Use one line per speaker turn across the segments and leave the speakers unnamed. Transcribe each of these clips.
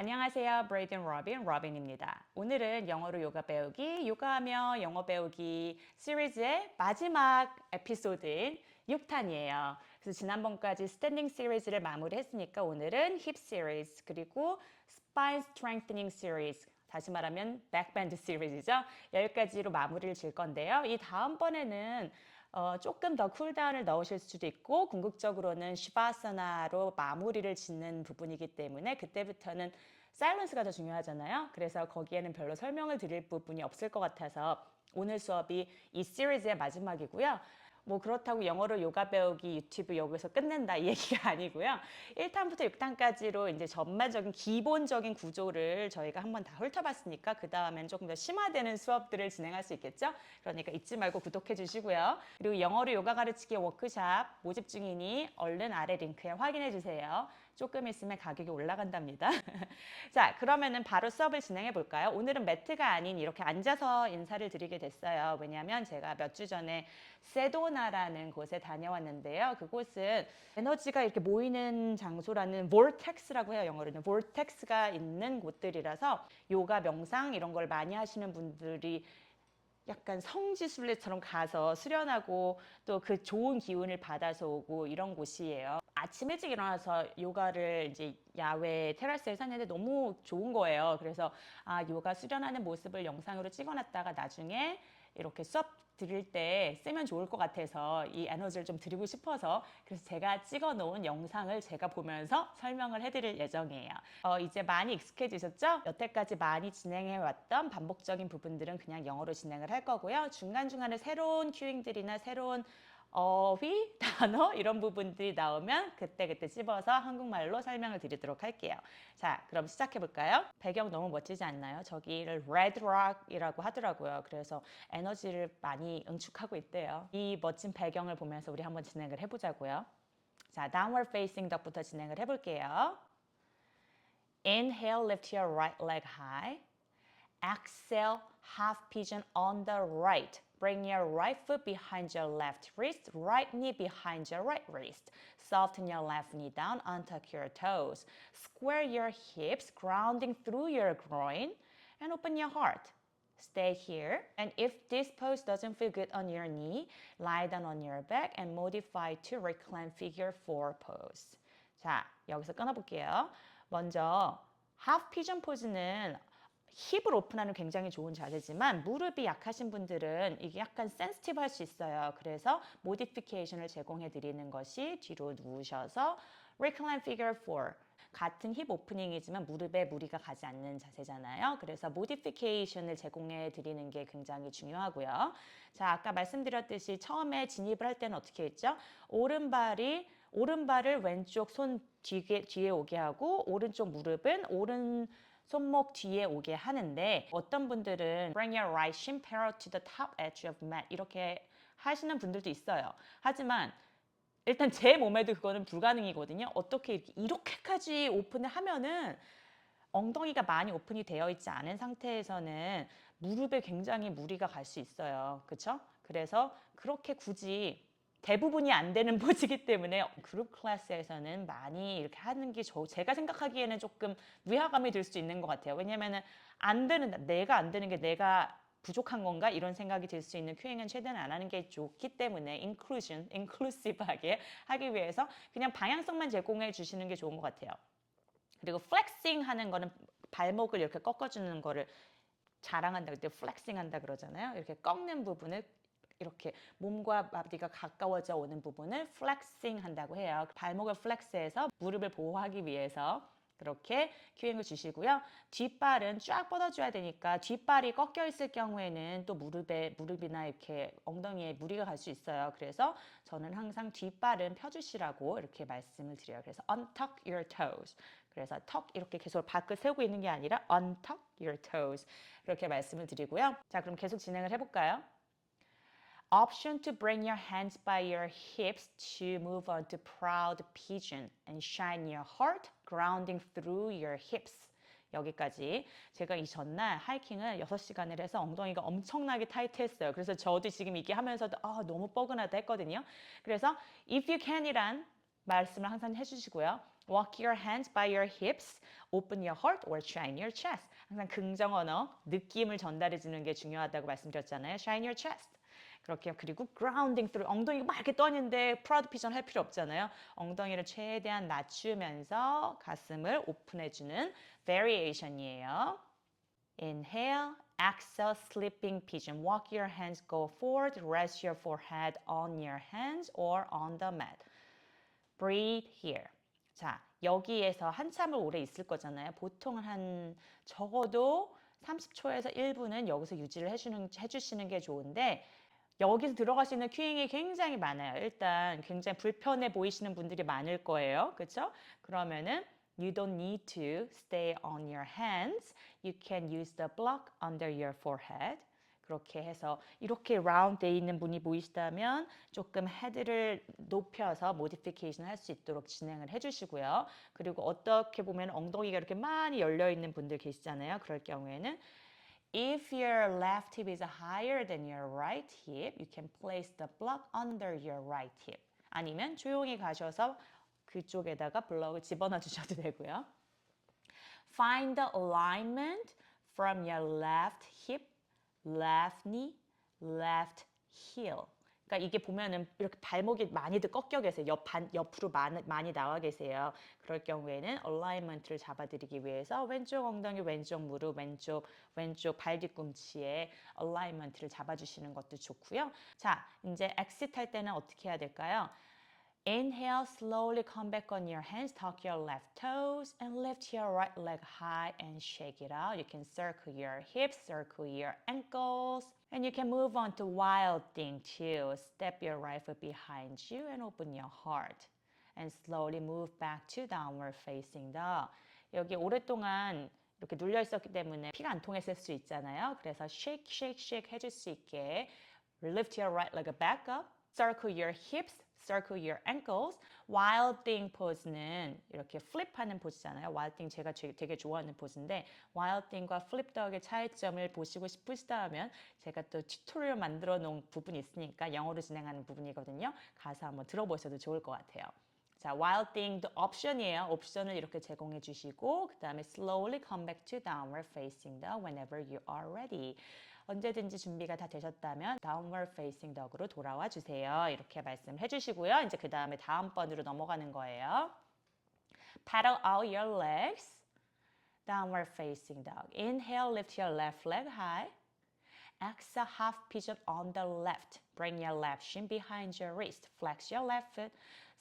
안녕하세요. 브레이든 로빈입니다. 오늘은 영어로 요가 배우기, 요가하며 영어 배우기 시리즈의 마지막 에피소드인 6탄이에요. 그래서 지난번까지 스탠딩 시리즈를 마무리했으니까 오늘은 힙 시리즈 그리고 스파인 스트렝스닝 시리즈 다시 말하면 백밴드 시리즈죠. 여기까지로 마무리를 질 건데요. 이 다음번에는 조금 더 쿨다운을 넣으실 수도 있고 궁극적으로는 시바사나로 마무리를 짓는 부분이기 때문에 그때부터는 사일런스가 더 중요하잖아요. 그래서 거기에는 별로 설명을 드릴 부분이 없을 것 같아서 오늘 수업이 이 시리즈의 마지막이고요. 뭐 그렇다고 영어로 요가 배우기 유튜브 여기서 끝낸다 이 얘기가 아니고요. 1탄부터 6탄까지로 이제 전반적인 기본적인 구조를 저희가 한번 다 훑어봤으니까 그 다음엔 조금 더 심화되는 수업들을 진행할 수 있겠죠? 그러니까 잊지 말고 구독해 주시고요. 그리고 영어로 요가 가르치기 워크샵 모집 중이니 얼른 아래 링크에 확인해 주세요. 조금 있으면 가격이 올라간답니다. 자, 그러면은 바로 수업을 진행해 볼까요? 오늘은 매트가 아닌 이렇게 앉아서 인사를 드리게 됐어요. 왜냐하면 제가 몇 주 전에 세도나라는 곳에 다녀왔는데요. 그곳은 에너지가 이렇게 모이는 장소라는 vortex라고 해요. 영어로는 vortex가 있는 곳들이라서 요가, 명상 이런 걸 많이 하시는 분들이 약간 성지순례처럼 가서 수련하고 또 그 좋은 기운을 받아서 오고 이런 곳이에요. 아침 일찍 일어나서 요가를 이제 야외 테라스에서 했는데 너무 좋은 거예요. 그래서 요가 수련하는 모습을 영상으로 찍어놨다가 나중에 이렇게 수업 드릴 때 쓰면 좋을 것 같아서 이 에너지를 좀 드리고 싶어서 그래서 제가 찍어 놓은 영상을 제가 보면서 설명을 해드릴 예정이에요. 이제 많이 익숙해지셨죠? 여태까지 많이 진행해 왔던 반복적인 부분들은 그냥 영어로 진행을 할 거고요. 중간중간에 새로운 큐잉들이나 새로운 어휘, 단어 이런 부분들이 나오면 그때그때 찝어서 한국말로 설명을 드리도록 할게요. 자, 그럼 시작해 볼까요? 배경 너무 멋지지 않나요? 저기를 Red Rock이라고 하더라고요. 그래서 에너지를 많이 응축하고 있대요. 이 멋진 배경을 보면서 우리 한번 진행을 해보자고요. 자, Downward Facing Dog부터 진행을 해볼게요. Inhale, lift your right leg high. Exhale, half pigeon on the right. Bring your right foot behind your left wrist, right knee behind your right wrist. Soften your left knee down, untuck your toes. Square your hips, grounding through your groin, and open your heart. Stay here, and if this pose doesn't feel good on your knee, lie down on your back and modify to recline figure 4 pose. 자, 여기서 끊어볼게요. 먼저 half pigeon 포즈는 힙을 오픈하는 굉장히 좋은 자세지만 무릎이 약하신 분들은 이게 약간 센시티브 할 수 있어요. 그래서 모디피케이션을 제공해 드리는 것이 뒤로 누우셔서 recline figure 4 같은 힙 오프닝이지만 무릎에 무리가 가지 않는 자세잖아요. 그래서 모디피케이션을 제공해 드리는 게 굉장히 중요하고요. 자, 아까 말씀드렸듯이 처음에 진입을 할 때는 어떻게 했죠? 오른발을 왼쪽 손 뒤에 오게 하고 오른쪽 무릎은 오른 손목 뒤에 오게 하는데 어떤 분들은 bring your right shin parallel to the top edge of mat 이렇게 하시는 분들도 있어요. 하지만 일단 제 몸에도 그거는 불가능이거든요. 어떻게 이렇게까지 오픈을 하면은 엉덩이가 많이 오픈이 되어 있지 않은 상태에서는 무릎에 굉장히 무리가 갈 수 있어요. 그렇죠? 그래서 그렇게 굳이 대부분이 안 되는 포즈이기 때문에 그룹 클래스에서는 많이 이렇게 하는 게 제가 생각하기에는 조금 위화감이 들 수 있는 것 같아요. 왜냐면은 내가 안 되는 게 내가 부족한 건가 이런 생각이 들 수 있는 큐잉은 최대한 안 하는 게 좋기 때문에 인클루시브하게 하기 위해서 그냥 방향성만 제공해 주시는 게 좋은 것 같아요. 그리고 플렉싱 하는 거는 발목을 이렇게 꺾어주는 거를 자랑한다 그때 플렉싱 한다 그러잖아요. 이렇게 꺾는 부분을 이렇게 몸과 마디가 가까워져 오는 부분을 플렉싱 한다고 해요. 발목을 플렉스해서 무릎을 보호하기 위해서 그렇게 큐잉을 주시고요. 뒷발은 쫙 뻗어줘야 되니까 뒷발이 꺾여 있을 경우에는 또 무릎이나 이렇게 엉덩이에 무리가 갈 수 있어요. 그래서 저는 항상 뒷발은 펴주시라고 이렇게 말씀을 드려요. 그래서 untuck your toes. 그래서 턱 이렇게 계속 밖을 세우고 있는 게 아니라 untuck your toes 이렇게 말씀을 드리고요. 자, 그럼 계속 진행을 해볼까요? Option to bring your hands by your hips to move on to proud pigeon and shine your heart grounding through your hips. 여기까지 제가 이 전날 하이킹을 6시간을 해서 엉덩이가 엄청나게 타이트했어요. 그래서 저도 지금 이게 하면서도 너무 뻐근하다 했거든요. 그래서 if you can이란 말씀을 항상 해주시고요. Walk your hands by your hips, open your heart or shine your chest. 항상 긍정 언어, 느낌을 전달해 주는 게 중요하다고 말씀드렸잖아요. Shine your chest. 그렇게 그리고 grounding through 엉덩이가 막 이렇게 떠있는데 proud pigeon 할 필요 없잖아요. 엉덩이를 최대한 낮추면서 가슴을 오픈해주는 variation이에요. Inhale, exhale, sleeping pigeon. Walk your hands, go forward, rest your forehead on your hands or on the mat. Breathe here. 자, 여기에서 한참을 오래 있을 거잖아요. 보통 한 적어도 30초에서 1분은 여기서 유지를 해주시는 게 좋은데 여기서 들어갈 수 있는 큐잉이 굉장히 많아요. 일단 굉장히 불편해 보이시는 분들이 많을 거예요. 그렇죠? 그러면은 you don't need to stay on your hands. You can use the block under your forehead. 그렇게 해서 이렇게 라운드 돼 있는 분이 보이시다면 조금 헤드를 높여서 모디피케이션 할 수 있도록 진행을 해주시고요. 그리고 어떻게 보면 엉덩이가 이렇게 많이 열려 있는 분들 계시잖아요. 그럴 경우에는 If your left hip is higher than your right hip, you can place the block under your right hip. 아니면 조용히 가셔서 그쪽에다가 블럭을 집어넣어 주셔도 되고요. Find the alignment from your left hip, left knee, left heel. 그러니까 이게 보면은 이렇게 발목이 많이들 꺾여 계세요. 옆으로 많이 나와 계세요. 그럴 경우에는 얼라이먼트를 잡아드리기 위해서 왼쪽 엉덩이, 왼쪽 무릎, 왼쪽 발 뒤꿈치에 얼라이먼트를 잡아주시는 것도 좋고요. 자, 이제 엑시트 할 때는 어떻게 해야 될까요? Inhale, slowly come back on your hands, tuck your left toes, and lift your right leg high and shake it out. You can circle your hips, circle your ankles, and you can move on to wild thing too. Step your right foot behind you and open your heart. And slowly move back to downward facing dog. 여기 오랫동안 이렇게 눌려 있었기 때문에 피가 안 통했을 수 있잖아요. 그래서 shake, shake, shake 해줄 수 있게 lift your right leg back up, circle your hips, circle your ankles. Wild thing 포즈는 이렇게 플립하는 포즈잖아요. Wild thing 제가 되게 좋아하는 포즈인데 Wild thing과 flip dog의 차이점을 보시고 싶으시다면 제가 또 튜토리얼 만들어 놓은 부분이 있으니까 영어로 진행하는 부분이거든요. 가서 한번 들어보셔도 좋을 것 같아요. 자, Wild thing도 옵션이에요. 옵션을 이렇게 제공해 주시고 그 다음에 slowly come back to downward facing dog whenever you are ready. 언제든지 준비가 다 되셨다면 downward facing dog으로 돌아와 주세요. 이렇게 말씀해 주시고요. 이제 그 다음에 다음 번으로 넘어가는 거예요. Paddle out your legs. Downward facing dog. Inhale, lift your left leg high. Exhale, half pigeon on the left. Bring your left shin behind your wrist. Flex your left foot.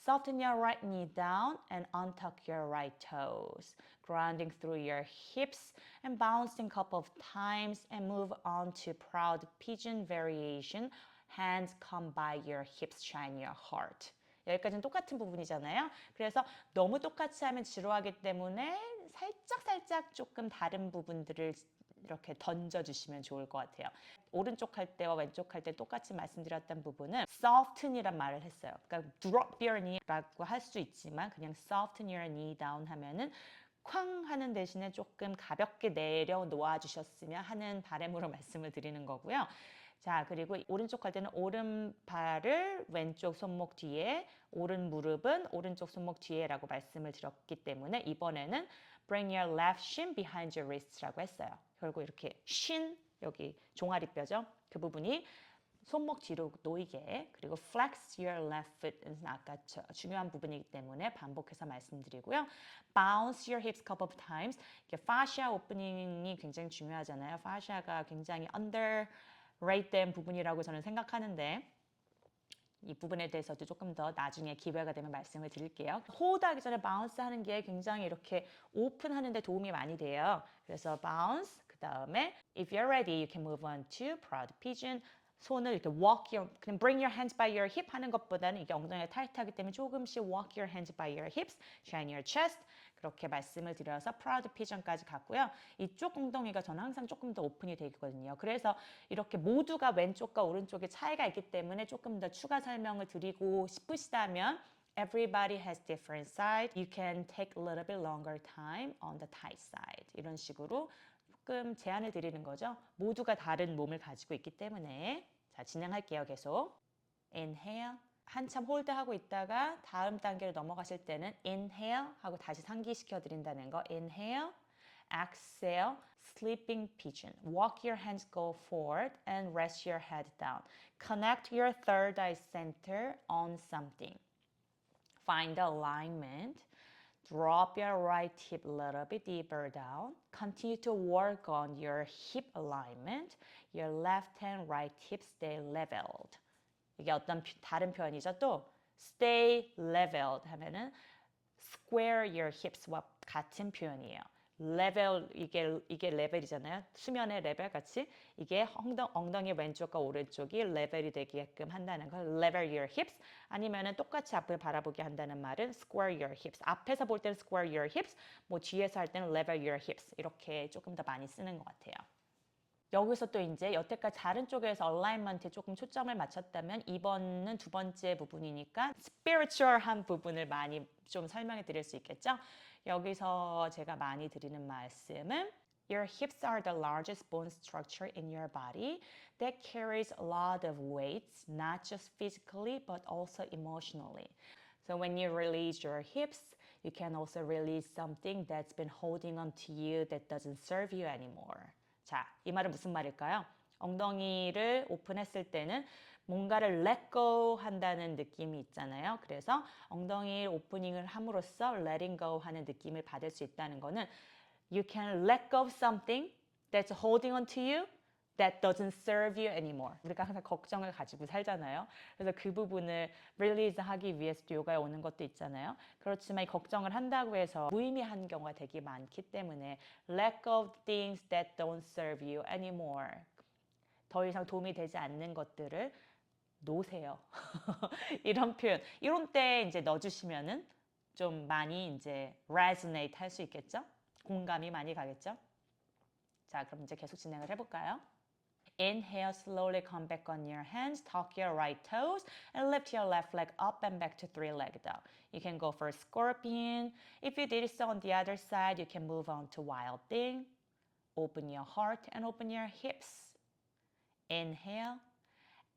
Soften your right knee down and untuck your right toes. Grounding through your hips and bouncing a couple of times and move on to proud pigeon variation. Hands come by your hips, shine your heart. 여기까지는 똑같은 부분이잖아요. 그래서 너무 똑같이 하면 지루하기 때문에 살짝 조금 다른 부분들을 이렇게 던져주시면 좋을 것 같아요. 오른쪽 할 때와 왼쪽 할 때 똑같이 말씀드렸던 부분은 soften이란 말을 했어요. 그러니까 drop your knee라고 할 수 있지만 그냥 soften your knee down 하면은 쾅 하는 대신에 조금 가볍게 내려놓아 주셨으면 하는 바람으로 말씀을 드리는 거고요. 자, 그리고 오른쪽 할 때는 오른발을 왼쪽 손목 뒤에, 오른 무릎은 오른쪽 손목 뒤에라고 말씀을 드렸기 때문에 이번에는 bring your left shin behind your wrist라고 했어요. 결국 이렇게 shin, 여기 종아리뼈죠. 그 부분이 손목 뒤로 놓이게, 그리고 flex your left foot은 아까 중요한 부분이기 때문에 반복해서 말씀드리고요. bounce your hips a couple of times. 이게 fascia 오프닝이 굉장히 중요하잖아요. fascia가 굉장히 underrated 부분이라고 저는 생각하는데 이 부분에 대해서도 조금 더 나중에 기회가 되면 말씀을 드릴게요. 호흡하기 전에 바운스 하는 게 굉장히 이렇게 오픈하는 데 도움이 많이 돼요. 그래서 bounce, 그 다음에 if you're ready, you can move on to proud pigeon. 손을 이렇게 그냥 bring your hands by your hip 하는 것보다는 이게 엉덩이가 타이트하기 때문에 조금씩 walk your hands by your hips, shine your chest. 그렇게 말씀을 드려서 proud pigeon까지 갔고요. 이쪽 엉덩이가 저는 항상 조금 더 오픈이 되거든요. 그래서 이렇게 모두가 왼쪽과 오른쪽에 차이가 있기 때문에 조금 더 추가 설명을 드리고 싶으시다면 Everybody has different side. You can take a little bit longer time on the tight side. 이런 식으로 조금 제안을 드리는 거죠. 모두가 다른 몸을 가지고 있기 때문에 자, 진행할게요. 계속. Inhale. 한참 홀드하고 있다가 다음 단계로 넘어가실 때는 inhale 하고 다시 상기시켜 드린다는 거. inhale, exhale, sleeping pigeon. Walk your hands go forward and rest your head down. Connect your third eye center on something. Find the alignment. Drop your right hip a little bit deeper down. Continue to work on your hip alignment. Your left and right hip stay leveled. 이게 어떤 다른 표현이죠. 또 stay leveled 하면은 square your hips와 같은 표현이에요. level 이게 레벨이잖아요. 수면의 레벨 같이 이게 엉덩이 왼쪽과 오른쪽이 레벨이 되게끔 한다는 거. level your hips 아니면은 똑같이 앞을 바라보게 한다는 말은 square your hips. 앞에서 볼 때는 square your hips, 뭐 뒤에서 할 때는 level your hips 이렇게 조금 더 많이 쓰는 것 같아요. 여기서 또 이제 여태까지 다른 쪽에서 얼라이먼트에 조금 초점을 맞췄다면 이번은 두 번째 부분이니까 스피리추얼한 부분을 많이 좀 설명해 드릴 수 있겠죠? 여기서 제가 많이 드리는 말씀은 Your hips are the largest bone structure in your body that carries a lot of weights, not just physically but also emotionally. So when you release your hips, you can also release something that's been holding on to you that doesn't serve you anymore. 자, 이 말은 무슨 말일까요? 엉덩이를 오픈했을 때는 뭔가를 let go 한다는 느낌이 있잖아요. 그래서 엉덩이 오프닝을 함으로써 letting go 하는 느낌을 받을 수 있다는 거는 You can let go of something that's holding on to you that doesn't serve you anymore. 우리가 항상 걱정을 가지고 살잖아요. 그래서 그 부분을 release 하기 위해서도 요가에 오는 것도 있잖아요. 그렇지만 이 걱정을 한다고 해서 무의미한 경우가 되게 많기 때문에 let go of things that don't serve you anymore. 더 이상 도움이 되지 않는 것들을 놓으세요. 이런 표현. 이런 때 이제 넣어주시면은 좀 많이 이제 resonate 할 수 있겠죠? 공감이 많이 가겠죠? 자, 그럼 이제 계속 진행을 해볼까요? Inhale, slowly come back on your hands, tuck your right toes, and lift your left leg up and back to three-leg dog. You can go for a scorpion. If you did so on the other side, you can move on to wild thing. Open your heart and open your hips. Inhale.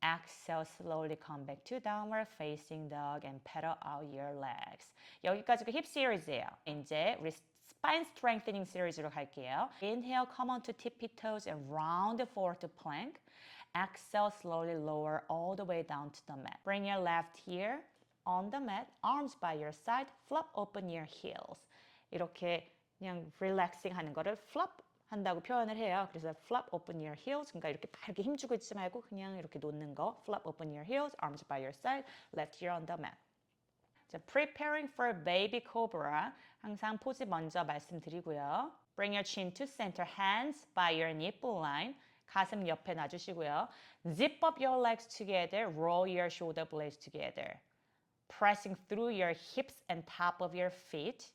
Exhale, slowly come back to downward facing dog and pedal out your legs. 여기까지가 힙 시리즈예요. 이제 우리 spine strengthening 시리즈로 갈게요. Inhale, come onto tippy toes and round forward to plank. Exhale, slowly lower all the way down to the mat. Bring your left heel on the mat, arms by your side, flop open your heels. 이렇게 그냥 relaxing 하는 거를 flop 한다고 표현을 해요. 그래서 flop open your heels. 그러니까 이렇게 힘주고 있지 말고 그냥 이렇게 놓는 거. flop open your heels, arms by your side, left heel on the mat. 자, preparing for baby cobra. 항상 포즈 먼저 말씀드리고요. Bring your chin to center, hands by your nipple line. 가슴 옆에 놔주시고요. Zip up your legs together, roll your shoulder blades together. Pressing through your hips and top of your feet.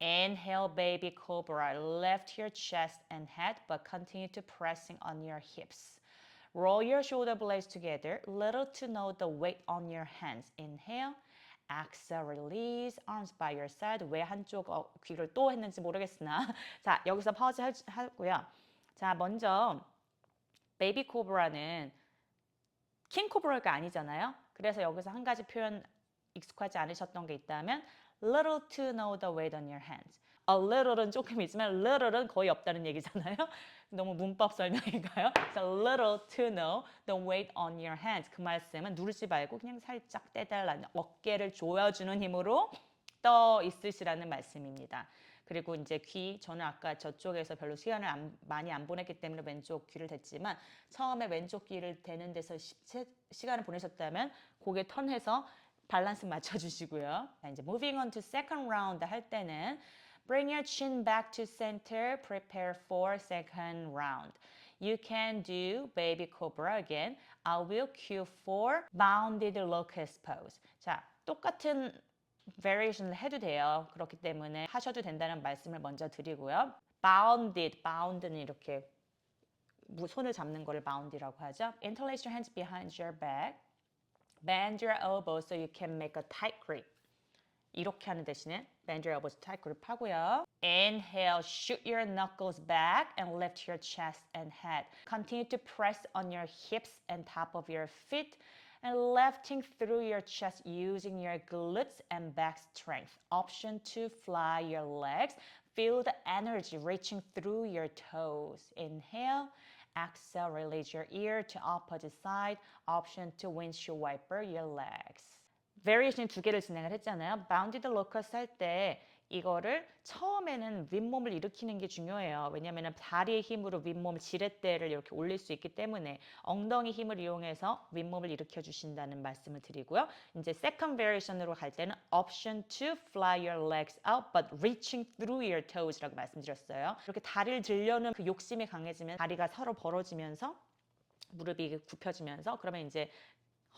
Inhale, baby cobra. Lift your chest and head, but continue to pressing on your hips. Roll your shoulder blades together, little to no the weight on your hands. Inhale, exhale, release, arms by your side. 왜 한쪽 귀를 또 했는지 모르겠으나 자, 여기서 파우즈 하고요. 자, 먼저 베이비 코브라는 킹 코브라가 아니잖아요. 그래서 여기서 한 가지 표현 익숙하지 않으셨던 게 있다면 little to know the weight on your hands. A little은 조금 있지만 little은 거의 없다는 얘기잖아요. 너무 문법 설명인가요? So little to know the weight on your hands. 그 말씀은 누르지 말고 그냥 살짝 떼달라는 어깨를 조여주는 힘으로 떠 있으시라는 말씀입니다. 그리고 이제 귀, 저는 아까 저쪽에서 별로 시간을 많이 안 보냈기 때문에 왼쪽 귀를 댔지만 처음에 왼쪽 귀를 대는 데서 시간을 보내셨다면 고개 턴해서 밸런스 맞춰주시고요. 이제 moving on to second round 할 때는 bring your chin back to center, prepare for second round. You can do baby cobra again. I will cue for bounded locust pose. 자, 똑같은 variation을 해도 돼요. 그렇기 때문에 하셔도 된다는 말씀을 먼저 드리고요. bounded는 이렇게 손을 잡는 거를 bound이라고 하죠. Interlace your hands behind your back. Bend your elbows so you can make a tight grip. 이렇게 하는 대신에 bend your elbows, tight grip 하고요. Inhale, shoot your knuckles back and lift your chest and head. Continue to press on your hips and top of your feet. And lifting through your chest using your glutes and back strength. Option 2, fly your legs. Feel the energy reaching through your toes. Inhale. Exhale, release your ear to opposite side. Option 2, windshield wiper your legs. variation 두 개를 진행을 했잖아요. bounded locus 할 때 이거를 처음에는 윗몸을 일으키는 게 중요해요. 왜냐하면 다리의 힘으로 윗몸 지렛대를 이렇게 올릴 수 있기 때문에 엉덩이 힘을 이용해서 윗몸을 일으켜 주신다는 말씀을 드리고요. 이제 second variation으로 갈 때는 option 2, fly your legs out but reaching through your toes라고 말씀드렸어요. 이렇게 다리를 들려는 그 욕심이 강해지면 다리가 서로 벌어지면서 무릎이 굽혀지면서 그러면 이제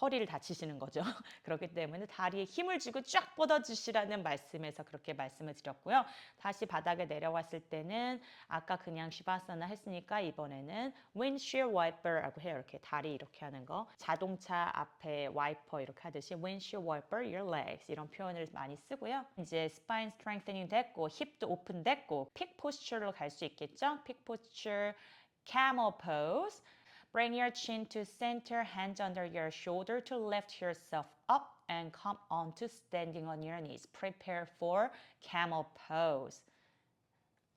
허리를 다치시는 거죠. 그렇기 때문에 다리에 힘을 주고 쫙 뻗어주시라는 말씀에서 그렇게 말씀을 드렸고요. 다시 바닥에 내려왔을 때는 아까 그냥 시바사나 했으니까 이번에는 windshield wiper라고 해요. 이렇게 다리 이렇게 하는 거. 자동차 앞에 와이퍼 이렇게 하듯이 windshield wiper your legs 이런 표현을 많이 쓰고요. 이제 spine strengthening 됐고 힙도 오픈 됐고 peak posture로 갈 수 있겠죠. peak posture, camel pose. Bring your chin to center, hands under your shoulder to lift yourself up and come on to standing on your knees. Prepare for camel pose.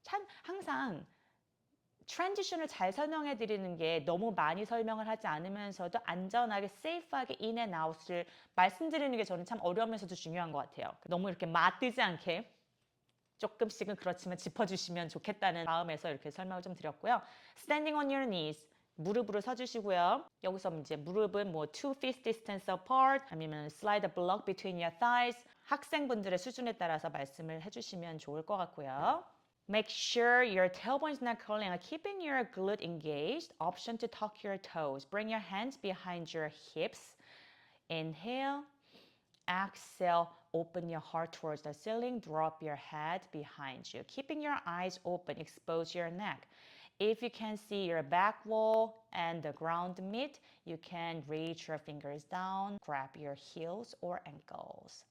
참 항상 트랜지션을 잘 설명해 드리는 게 너무 많이 설명을 하지 않으면서도 안전하게 세이프하게 in and out을 말씀드리는 게 저는 참 어려우면서도 중요한 것 같아요. 너무 이렇게 맞뜨지 않게 조금씩은 그렇지만 짚어주시면 좋겠다는 마음에서 이렇게 설명을 좀 드렸고요. Standing on your knees. 무릎으로 서주시고요. 여기서 이제 무릎은 뭐 2 feet distance apart 아니면 slide a block between your thighs 학생분들의 수준에 따라서 말씀을 해주시면 좋을 것 같고요. Make sure your tailbone is not curling. Keeping your glute engaged. Option to tuck your toes. Bring your hands behind your hips. Inhale. Exhale. Open your heart towards the ceiling. Drop your head behind you. Keeping your eyes open. Expose your neck. If you can see your back wall and the ground meet, you can reach your fingers down, grab your heels or ankles.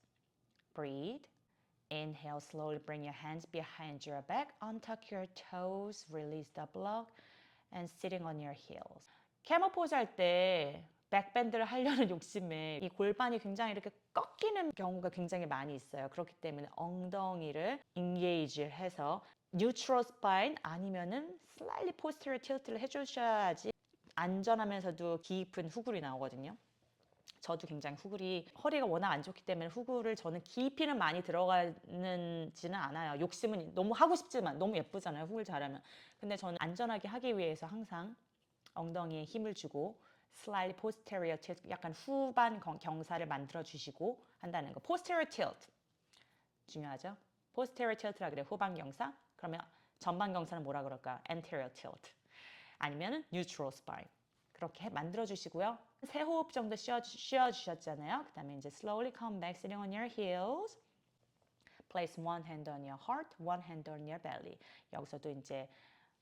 Breathe. Inhale, slowly bring your hands behind your back, untuck your toes, release the block, and sitting on your heels. 캐모 포즈 할 때 백밴드를 하려는 욕심에 이 골반이 굉장히 이렇게 꺾이는 경우가 굉장히 많이 있어요. 그렇기 때문에 엉덩이를 인게이지를 해서 neutral spine 아니면은 slightly posterior tilt를 해주셔야지 안전하면서도 깊은 후굴이 나오거든요. 저도 굉장히 후굴이 허리가 워낙 안 좋기 때문에 후굴을 저는 깊이는 많이 들어가지는 않아요. 욕심은 너무 하고 싶지만 너무 예쁘잖아요. 후굴 잘하면. 근데 저는 안전하게 하기 위해서 항상 엉덩이에 힘을 주고 slightly posterior tilt 약간 후반 경사를 만들어 주시고 한다는 거. posterior tilt 중요하죠. posterior tilt라 그래 후반 경사. 그러면 전방 경사는 뭐라 그럴까? anterior tilt. 아니면 neutral spine. 그렇게 만들어 주시고요. 세 호흡 정도 쉬어 주셨잖아요. 그다음에 이제 slowly come back sitting on your heels. Place one hand on your heart, one hand on your belly. 여기서도 이제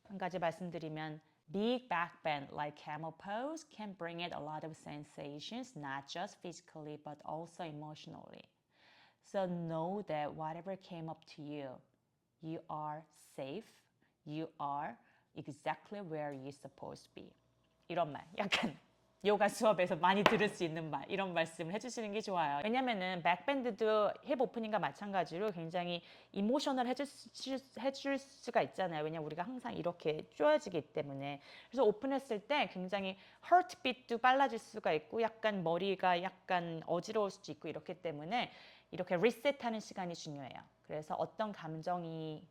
한 가지 말씀드리면 big back bend like camel pose can bring it a lot of sensations, not just physically but also emotionally. So know that whatever came up to you, you are safe. You are exactly where you're supposed to be. 이런 말, 약간 요가 수업에서 많이 들을 수 있는 말, 이런 말씀을 해주시는 게 좋아요. 왜냐면은 백밴드도 힙 오프닝과 마찬가지로 굉장히 이모셔널 해줄 수가 있잖아요. 왜냐면 우리가 항상 이렇게 쪼여지기 때문에. 그래서 오픈했을 때 굉장히 heartbeat도 빨라질 수가 있고 약간 머리가 약간 어지러울 수도 있고 이렇기 때문에 이렇게 리셋하는 시간이 중요해요. 그래서 어떤 감정이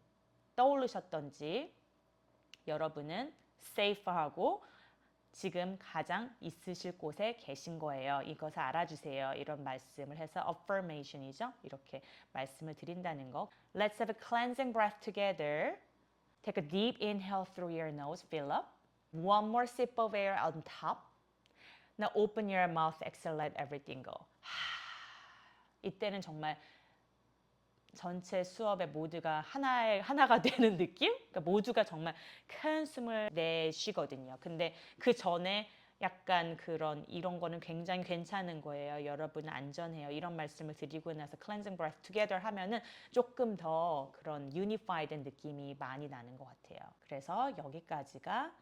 떠오르셨던지 여러분은 safe하고 지금 가장 있으실 곳에 계신 거예요. 이것을 알아주세요. 이런 말씀을 해서 affirmation이죠. 이렇게 말씀을 드린다는 거. Let's have a cleansing breath together. Take a deep inhale through your nose. Fill up. One more sip of air on top. Now open your mouth. Exhale. Let everything go. 이때는 정말 전체 수업에 모두가 하나가 되는 느낌? 그러니까 모두가 정말 큰 숨을 내쉬거든요. 근데 그 전에 약간 이런 거는 굉장히 괜찮은 거예요. 여러분은 안전해요. 이런 말씀을 드리고 나서 cleansing breath together 하면은 조금 더 그런 unified 느낌이 많이 나는 것 같아요. 그래서 여기까지가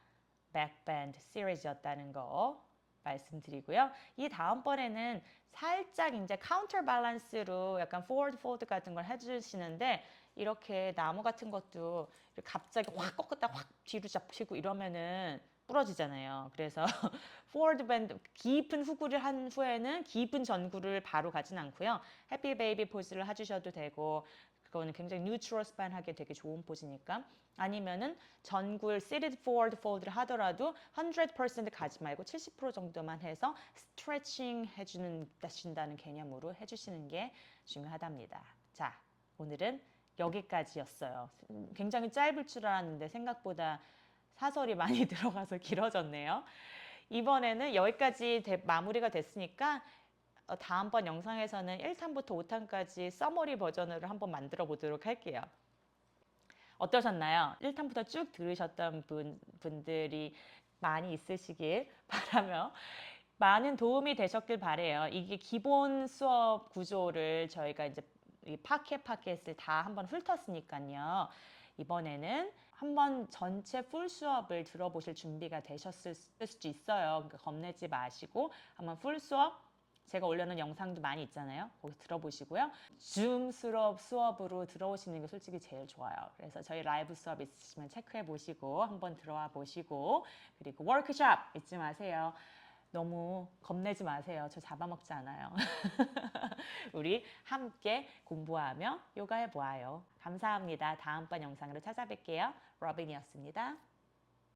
backbend 시리즈였다는 거 말씀드리고요. 이 다음번에는 살짝 이제 카운터 밸런스로 약간 포워드 폴드 같은 걸 해주시는데 이렇게 나무 같은 것도 갑자기 확 꺾었다 확 뒤로 잡히고 이러면은 부러지잖아요. 그래서 포워드 밴드 깊은 후구를 한 후에는 깊은 전구를 바로 가진 않고요. 해피 베이비 포즈를 해주셔도 되고 그거는 굉장히 뉴트럴 스pan 하게 되게 좋은 포즈니까 아니면은 전구를 seated forward fold를 하더라도 100% 가지 말고 70% 정도만 해서 스트레칭 해주신다는 개념으로 해주시는 게 중요하답니다. 자, 오늘은 여기까지였어요. 굉장히 짧을 줄 알았는데 생각보다 사설이 많이 들어가서 길어졌네요. 이번에는 여기까지 마무리가 됐으니까 다음번 영상에서는 1탄부터 5탄까지 서머리 버전으로 한번 만들어 보도록 할게요. 어떠셨나요? 1탄부터 쭉 들으셨던 분들이 많이 있으시길 바라며 많은 도움이 되셨길 바래요. 이게 기본 수업 구조를 저희가 이제 이 파켓을 다 한번 훑었으니까요. 이번에는 한번 전체 풀 수업을 들어보실 준비가 되셨을 수도 있어요. 그러니까 겁내지 마시고 한번 풀 수업 제가 올려놓은 영상도 많이 있잖아요. 거기서 들어보시고요. 줌 수업으로 들어오시는 게 솔직히 제일 좋아요. 그래서 저희 라이브 수업 있으시면 체크해 보시고 한번 들어와 보시고 그리고 워크숍 잊지 마세요. 너무 겁내지 마세요. 저 잡아먹지 않아요. 우리 함께 공부하며 요가해 보아요. 감사합니다. 다음번 영상으로 찾아뵐게요. 로빈이었습니다.